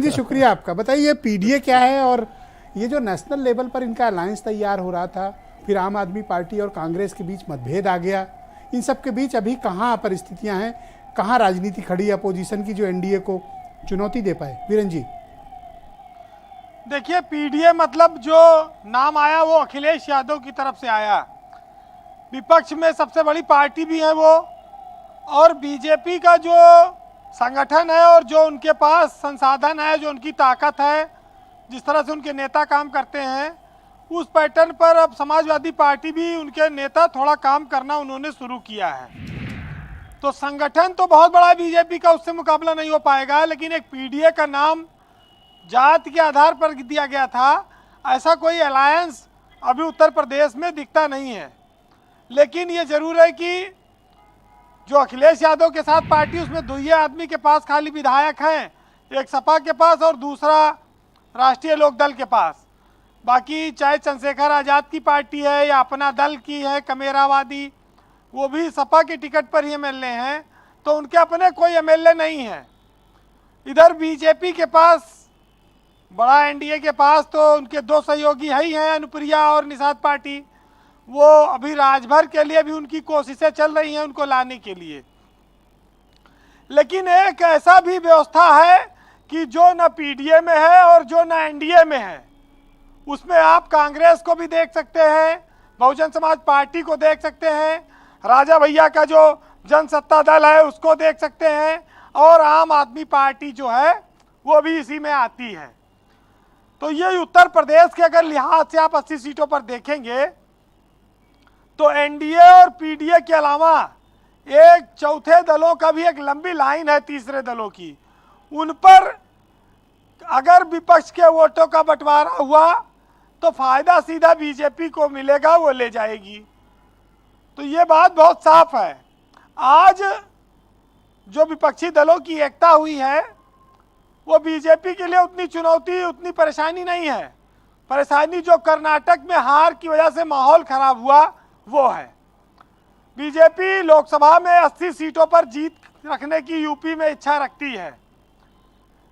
जी शुक्रिया आपका। बताइए पीडीए क्या है और ये जो नेशनल लेवल पर इनका अलायंस तैयार हो रहा था, फिर आम आदमी पार्टी और कांग्रेस के बीच मतभेद आ गया, इन सब के बीच अभी कहाँ परिस्थितियां हैं, कहाँ राजनीति खड़ी है अपोजिशन की जो एनडीए को चुनौती दे पाए? वीरेन जी। देखिए, पीडीए मतलब जो नाम आया वो अखिलेश यादव की तरफ से आया। विपक्ष में सबसे बड़ी पार्टी भी है वो, और बीजेपी का जो संगठन है और जो उनके पास संसाधन है, जो उनकी ताकत है, जिस तरह से उनके नेता काम करते हैं, उस पैटर्न पर अब समाजवादी पार्टी भी, उनके नेता थोड़ा काम करना उन्होंने शुरू किया है। तो संगठन तो बहुत बड़ा बीजेपी का, उससे मुकाबला नहीं हो पाएगा। लेकिन एक पीडीए का नाम जात के आधार पर दिया गया था, ऐसा कोई अलायंस अभी उत्तर प्रदेश में दिखता नहीं है। लेकिन ये जरूर है कि जो अखिलेश यादव के साथ पार्टी, उसमें दो ही आदमी के पास खाली विधायक हैं, एक सपा के पास और दूसरा राष्ट्रीय लोकदल के पास। बाकी चाहे चंद्रशेखर आज़ाद की पार्टी है या अपना दल की है कमेरावादी, वो भी सपा के टिकट पर ही एमएलए हैं, तो उनके अपने कोई एमएलए नहीं है। इधर बीजेपी के पास, बड़ा एनडीए के पास तो उनके दो सहयोगी है ही हैं, अनुप्रिया और निषाद पार्टी। वो अभी राजभर के लिए भी उनकी कोशिशें चल रही हैं उनको लाने के लिए। लेकिन एक ऐसा भी व्यवस्था है कि जो न पीडीए में है और जो न एनडीए में है, उसमें आप कांग्रेस को भी देख सकते हैं, बहुजन समाज पार्टी को देख सकते हैं, राजा भैया का जो जनसत्ता दल है उसको देख सकते हैं, और आम आदमी पार्टी जो है वो भी इसी में आती है। तो ये उत्तर प्रदेश के अगर लिहाज से आप 80 सीटों पर देखेंगे तो एनडीए और पीडीए के अलावा एक चौथे दलों का भी एक लंबी लाइन है, तीसरे दलों की। उन पर अगर विपक्ष के वोटों का बंटवारा हुआ तो फायदा सीधा बीजेपी को मिलेगा, वो ले जाएगी। तो ये बात बहुत साफ है। आज जो विपक्षी दलों की एकता हुई है वो बीजेपी के लिए उतनी चुनौती, उतनी परेशानी नहीं है। परेशानी जो कर्नाटक में हार की वजह से माहौल खराब हुआ वो है। बीजेपी लोकसभा में 80 सीटों पर जीत रखने की यूपी में इच्छा रखती है,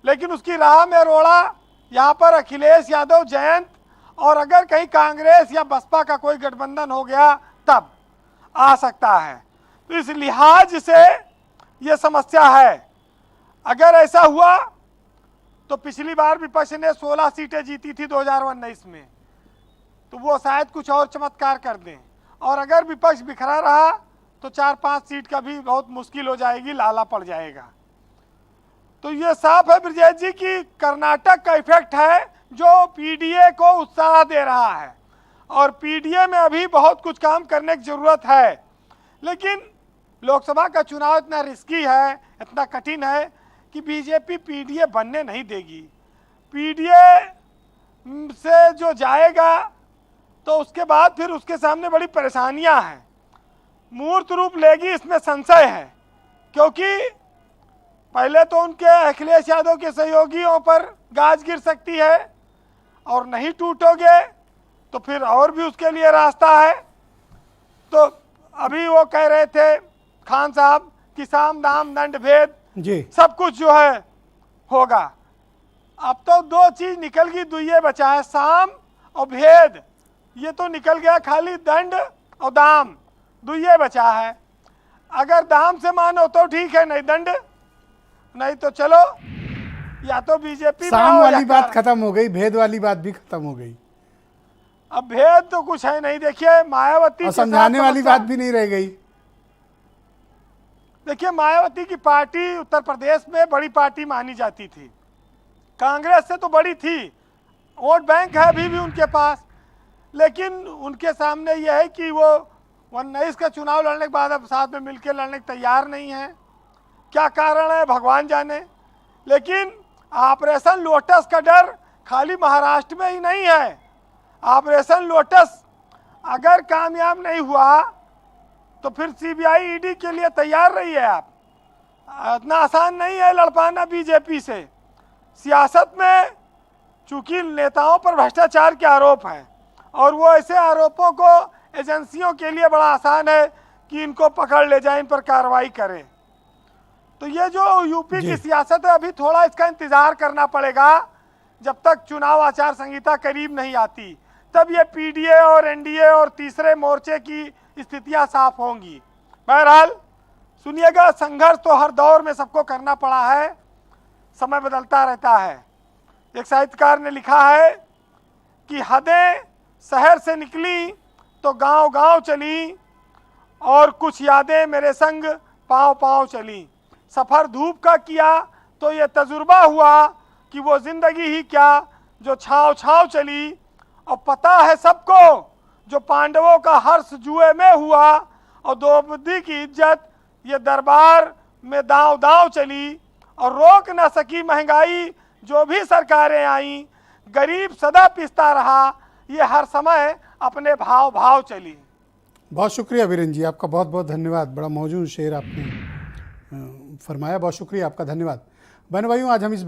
लेकिन उसकी राह में रोड़ा यहाँ पर अखिलेश यादव, जयंत, और अगर कहीं कांग्रेस या बसपा का कोई गठबंधन हो गया तब आ सकता है। तो इस लिहाज से ये समस्या है। अगर ऐसा हुआ तो पिछली बार विपक्ष ने 16 सीटें जीती थी 2019 में, तो वो शायद कुछ और चमत्कार कर दें। और अगर विपक्ष बिखरा रहा तो 4-5 सीट का भी बहुत मुश्किल हो जाएगी, लाला पड़ जाएगा। तो ये साफ है ब्रजेश जी कि कर्नाटक का इफेक्ट है जो पीडीए को उत्साह दे रहा है, और पीडीए में अभी बहुत कुछ काम करने की जरूरत है। लेकिन लोकसभा का चुनाव इतना रिस्की है, इतना कठिन है कि बीजेपी पीडीए बनने नहीं देगी। पीडीए से जो जाएगा तो उसके बाद फिर उसके सामने बड़ी परेशानियां हैं, मूर्त रूप लेगी, इसमें संशय है। क्योंकि पहले तो उनके अखिलेश यादव के सहयोगियों पर गाज गिर सकती है, और नहीं टूटोगे तो फिर और भी उसके लिए रास्ता है। तो अभी वो कह रहे थे खान साहब कि साम दाम दंड भेद जी सब कुछ जो है होगा। अब तो दो चीज निकल गई, दुइये बचा है, साम और भेद। ये तो निकल गया, खाली दंड और दाम दुइये बचा है। अगर दाम से मानो तो ठीक है, नहीं दंड, नहीं तो चलो या तो बीजेपी साम वाली बात खत्म हो गई, भेद वाली बात भी खत्म हो गई। अब भेद तो कुछ है नहीं। देखिए मायावती और समझाने वाली बात भी नहीं रह गई। देखिए मायावती की पार्टी उत्तर प्रदेश में बड़ी पार्टी मानी जाती थी, कांग्रेस से तो बड़ी थी, वोट बैंक है अभी भी उनके पास। लेकिन उनके सामने यह है कि वो 19 का चुनाव लड़ने के बाद अब साथ में मिलकर लड़ने को तैयार नहीं है। क्या कारण है भगवान जाने। लेकिन ऑपरेशन लोटस का डर खाली महाराष्ट्र में ही नहीं है। ऑपरेशन लोटस अगर कामयाब नहीं हुआ तो फिर सीबीआई ईडी के लिए तैयार रही है आप। इतना आसान नहीं है लड़ पाना बीजेपी से। सियासत में चूंकि नेताओं पर भ्रष्टाचार के आरोप हैं, और वो ऐसे आरोपों को एजेंसियों के लिए बड़ा आसान है कि इनको पकड़ ले जाए, इन पर कार्रवाई करें। तो ये जो यूपी की सियासत है, अभी थोड़ा इसका इंतजार करना पड़ेगा जब तक चुनाव आचार संहिता करीब नहीं आती, तब ये पीडीए और एनडीए और तीसरे मोर्चे की स्थितियां साफ होंगी। बहरहाल सुनिएगा, संघर्ष तो हर दौर में सबको करना पड़ा है, समय बदलता रहता है। एक साहित्यकार ने लिखा है कि हदें शहर से निकली तो गांव गांव चली, और कुछ यादें मेरे संग पांव पांव चली। सफ़र धूप का किया तो ये तजुर्बा हुआ कि वो ज़िंदगी ही क्या जो छाँव छाँव चली। और पता है सबको जो पांडवों का हर्ष जुए में हुआ, और द्रौपदी की इज्जत ये दरबार में दांव दांव चली। और रोक न सकी महंगाई जो भी सरकारें आईं, गरीब सदा पिसता रहा ये हर समय अपने भाव भाव चली। बहुत शुक्रिया वीरेंद्र जी, आपका बहुत बहुत धन्यवाद। बड़ा मौजूद शेर आपने फरमाया, बहुत शुक्रिया आपका, धन्यवाद। बहन भाइयों, आज हम इस